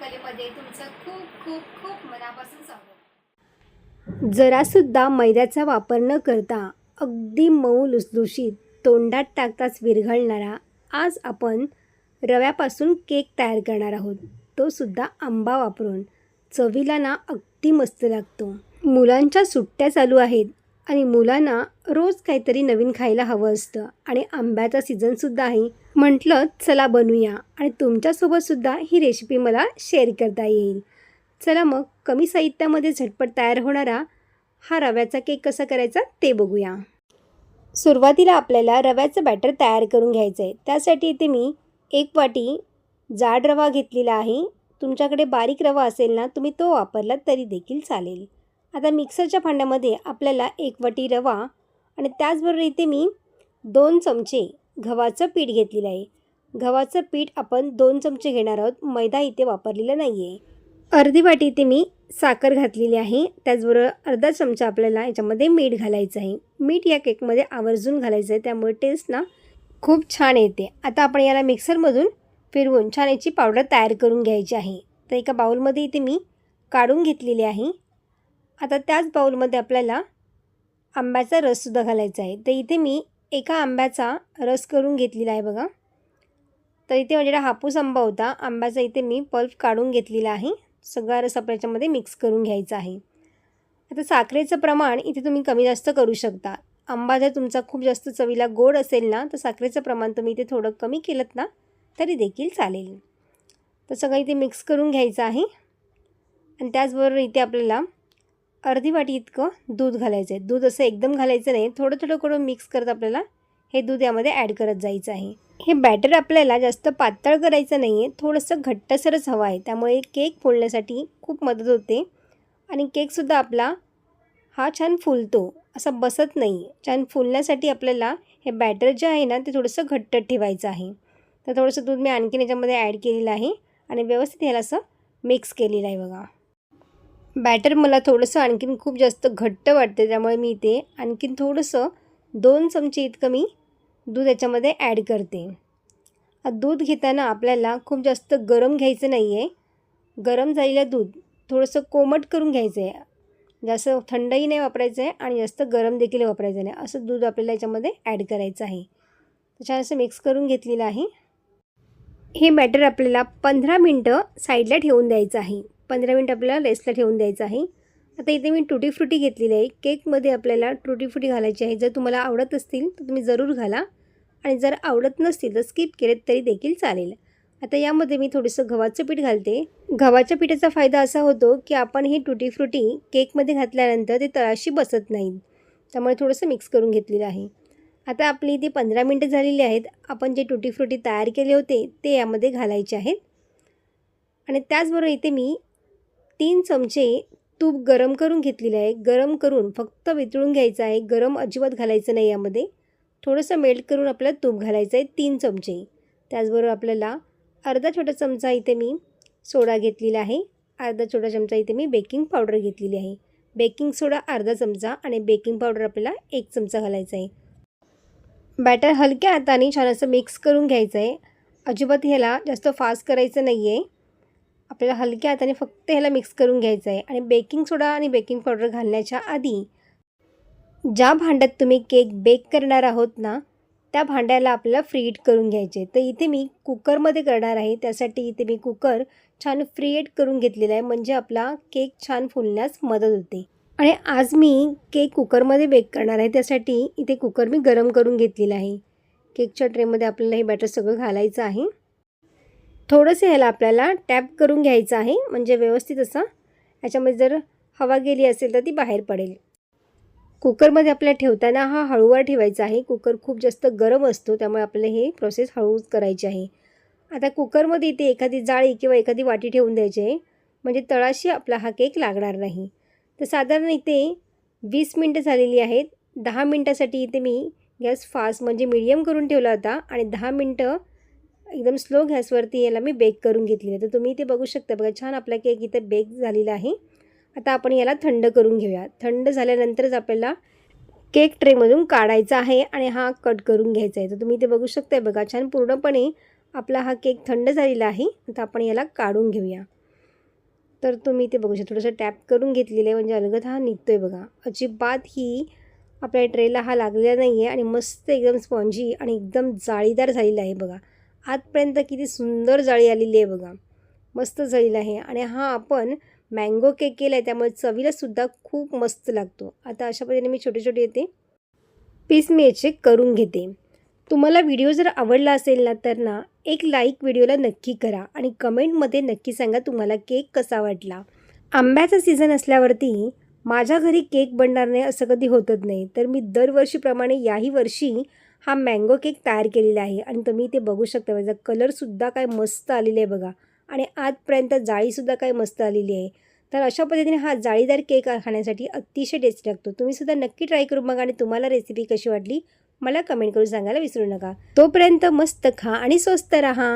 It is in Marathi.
कलेमध्ये तुमचं खूप खूप खूप मनापासून स्वागत. जरासुद्धा मैद्याचा वापर न करता अगदी मऊ लुसलुशीत तोंडात टाकताच विरघळणारा आज आपण रव्यापासून केक तयार करणार आहोत. तो सुद्धा आंबा वापरून. चवीला ना अगदी मस्त लागतो. मुलांच्या सुट्ट्या चालू आहेत आणि मुलांना रोज काहीतरी नवीन खायला हवं असतं आणि आंब्याचा सीझनसुद्धा आहे. म्हटलं चला बनवूया आणि तुमच्यासोबतसुद्धा ही रेसिपी मला शेअर करता येईल. चला मग कमी साहित्यामध्ये झटपट तयार होणारा हा रव्याचा केक कसा करायचा ते बघूया. सुरुवातीला आपल्याला रव्याचं बॅटर तयार करून घ्यायचं आहे. त्यासाठी इथे मी 1 वाटी जाड रवा घेतलेला आहे. तुमच्याकडे बारीक रवा असेल ना तुम्ही तो वापरला तरी देखील चालेल. आता मिक्सरच्या भांड्यामध्ये आपल्याला 1 वाटी रवा आणि त्याचबरोबर इथे मी 2 चमचे गव्हाचं पीठ घेतलेलं आहे. गव्हाचं पीठ आपण 2 चमचे घेणार आहोत. मैदा इथे वापरलेला नाही आहे. अर्धी वाटी इथे मी साखर घातलेली आहे. त्याचबरोबर अर्धा चमचा आपल्याला याच्यामध्ये मीठ घालायचं आहे. मीठ या केकमध्ये आवर्जून घालायचं आहे, त्यामुळे टेस्ट ना खूप छान येते. आता आपण याला मिक्सरमधून फिरवून छान याची पावडर तयार करून घ्यायची आहे. तर एका बाउलमध्ये इथे मी काढून घेतलेली आहे. आता त्याच बाउलमध्ये आपल्याला आंब्याचा रससुद्धा घालायचा आहे. तर इथे मी एका आंब्याचा रस करून घेतलेला आहे बघा. तर इथे माझ्याकडे हापूस आंबा होता. आंब्याचा इथे मी पल्प काढून घेतलेला आहे. सगळा रस आपल्या याच्यामध्ये मिक्स करून घ्यायचा आहे. आता साखरेचं प्रमाण इथे तुम्ही कमी जास्त करू शकता. आंबा जर तुमचा खूप जास्त चवीला गोड असेल ना तर साखरेचं प्रमाण तुम्ही इथे थोडं कमी केलं ना तरी देखील चालेल. तर सगळं इथे मिक्स करून घ्यायचं आहे. आणि त्याचबरोबर इथे आपल्याला अर्धी वाटी इतकं दूध घालायचं आहे. दूध असं एकदम घालायचं नाही, थोडं थोडं करून मिक्स करत आपल्याला हे दूध यामध्ये ॲड करत जायचं आहे. हे बॅटर आपल्याला जास्त पातळ करायचं नाही आहे, थोडंसं घट्टसरच हवं आहे. त्यामुळे केक फुलण्यासाठी खूप मदत होते आणि केकसुद्धा आपला हा छान फुलतो, असा बसत नाही. छान फुलण्यासाठी आपल्याला हे बॅटर जे आहे ना ते थोडंसं घट्ट ठेवायचं आहे. तर थोडंसं दूध मी आणखीन याच्यामध्ये ॲड केलेलं आहे आणि व्यवस्थित ह्याला असं मिक्स केलेलं आहे बघा. बॅटर मला थोडंसं आणखीन खूप जास्त घट्ट वाटते, त्यामुळे मी इथे आणखीन थोडंसं 2 चमचे इतकं मी दूध याच्यामध्ये ॲड करते. दूध घेताना आपल्याला खूप जास्त गरम घ्यायचं नाही आहे. गरम झालेलं दूध थोडंसं कोमट करून घ्यायचं आहे. जास्त थंडही नाही वापरायचं आहे आणि जास्त गरम देखील वापरायचं नाही. असं दूध आपल्याला याच्यामध्ये ॲड करायचं आहे. छान असं मिक्स करून घेतलेलं आहे. हे बॅटर आपल्याला 15 मिनटं साईडला ठेवून द्यायचं आहे. 15 मिनटं आपल्याला रेस्टला ठेवून द्यायचं आहे. आता इथे मी टुटी फ्रुटी घेतलेली आहे. केकमध्ये आपल्याला टुटी फ्रुटी घालायची आहे. जर तुम्हाला आवडत असतील तर तुम्ही जरूर घाला आणि जर आवडत नसतील तर स्किप केलेत तरी देखील चालेल. आता यामध्ये मी थोडंसं गव्हाचं पीठ घालते. गव्हाच्या पिठाचा फायदा असा होतो की आपण ही टुटी फ्रुटी केकमध्ये घातल्यानंतर ते तळाशी बसत नाहीत. त्यामुळे थोडंसं मिक्स करून घेतलेलं आहे. आता आपली इथे 15 मिनटं झालेली आहेत. आपण जे टुटी फ्रुटी तयार केले होते ते यामध्ये घालायचे आहेत. आणि त्याचबरोबर इथे मी 3 चमचे तूप गरम करून घेतलेलं आहे. गरम करून फक्त वितळून घ्यायचं आहे. गरम अजिबात घालायचं नाही यामध्ये. थोडंसं मेल्ट करून आपल्याला तूप घालायचं आहे 3 चमचे. त्याचबरोबर आपल्याला अर्धा छोटा चमचा इथे मी सोडा घेतलेला आहे. अर्धा छोटा चमचा इथे मी बेकिंग पावडर घेतलेली आहे. बेकिंग सोडा अर्धा चमचा आणि बेकिंग पावडर आपल्याला 1 चमचा घालायचा आहे. बॅटर हलक्या हाताने छान असं मिक्स करून घ्यायचं आहे. अजिबात ह्याला जास्त फास्ट करायचं नाही आहे. आपल्याला हलक्या हाताने फक्त ह्याला मिक्स करून घ्यायचं आहे. आणि बेकिंग सोडा आणि बेकिंग पावडर घालण्याच्या आधी ज्या भांड्यात तुम्ही केक बेक करणार आहोत ना त्या भांड्याला आपल्याला फ्रीहीट करून घ्यायचे. तर इथे मी कुकरमध्ये करणार आहे. त्यासाठी इथे मी कुकर छान फ्रीहीट करून घेतलेला आहे, म्हणजे आपला केक छान फुलण्यास मदत होते. आणि आज मी केक कुकरमध्ये बेक करणार आहे. त्यासाठी इथे कुकर मी गरम करून घेतलेला आहे. केकच्या ट्रेमध्ये आपल्याला हे बॅटर सगळं घालायचं आहे. थोडंसं ह्याला आपल्याला टॅप करून घ्यायचं आहे, म्हणजे व्यवस्थित असं याच्यामध्ये जर हवा गेली असेल तर ती बाहेर पडेल. कुकरमध्ये आपल्याला ठेवताना हा हळूवार ठेवायचा आहे. कुकर खूप जास्त गरम असतो, त्यामुळे आपल्याला हे प्रोसेस हळूच करायची आहे. आता कुकरमध्ये इथे एखादी जाळी किंवा एखादी वाटी ठेवून द्यायची आहे, म्हणजे तळाशी आपला हा केक लागणार नाही. तर साधारण इथे 20 मिनटं झालेली आहेत. 10 मिनटासाठी इथे मी गॅस फास्ट म्हणजे मीडियम करून ठेवला होता आणि 10 मिनटं एकदम स्लो गॅसवरती याला मी बेक करून घेतली आहे. तर तुम्ही इथे बघू शकता बघा, छान आपला केक इथे बेक झालेला आहे. आता आपण याला थंड करून घेऊया. थंड झाल्यानंतरच आपल्याला केक ट्रेमधून काढायचा आहे आणि हा कट करून घ्यायचा आहे. तर तुम्ही इथे बघू शकता बघा, छान पूर्णपणे आपला हा केक थंड झालेला आहे. आता आपण याला काढून घेऊया. तर तुम्ही ते बघू शकता, थोडंसं टॅप करून घेतलेलं आहे म्हणजे अलगद हा निघतो आहे बघा. अजिबात ही आपल्या ट्रेला हा लागलेला नाही आहे आणि मस्त एकदम स्पॉन्जी आणि एकदम जाळीदार झालेला आहे बघा. आतपर्यंत किती सुंदर जाळी आलेली आहे बघा. मस्त झालेला आहे आणि हा आपण मँगो केक केला आहे त्यामुळे चवीलासुद्धा खूप मस्त लागतो. आता अशा पद्धतीने मी छोटे छोटे येते पीस मी याचे करून घेते. तुम्हाला व्हिडिओ जर आवडला असेल ना तर ना एक लाईक व्हिडिओला नक्की करा आणि कमेंटमध्ये नक्की सांगा तुम्हाला केक कसा वाटला. आंब्याचा सीझन असल्यावरती माझ्या घरी केक बनणार नाही असं कधी होतच नाही. तर मी दरवर्षीप्रमाणे याही वर्षी हा मँगो केक तयार केलेला आहे आणि तुम्ही ते बघू शकता. माझा कलरसुद्धा काय मस्त आलेला आहे बघा आणि आतपर्यंत जाळीसुद्धा काय मस्त आलेली आहे. तर अशा पद्धतीने हा जाळीदार केक खाण्यासाठी अतिशय टेस्टी लागतो. तुम्हीसुद्धा नक्की ट्राय करून बघा आणि तुम्हाला रेसिपी कशी वाटली मला कमेंट करून सांगायला विसरू नका. तोपर्यंत मस्त खा आणि स्वस्त राहा.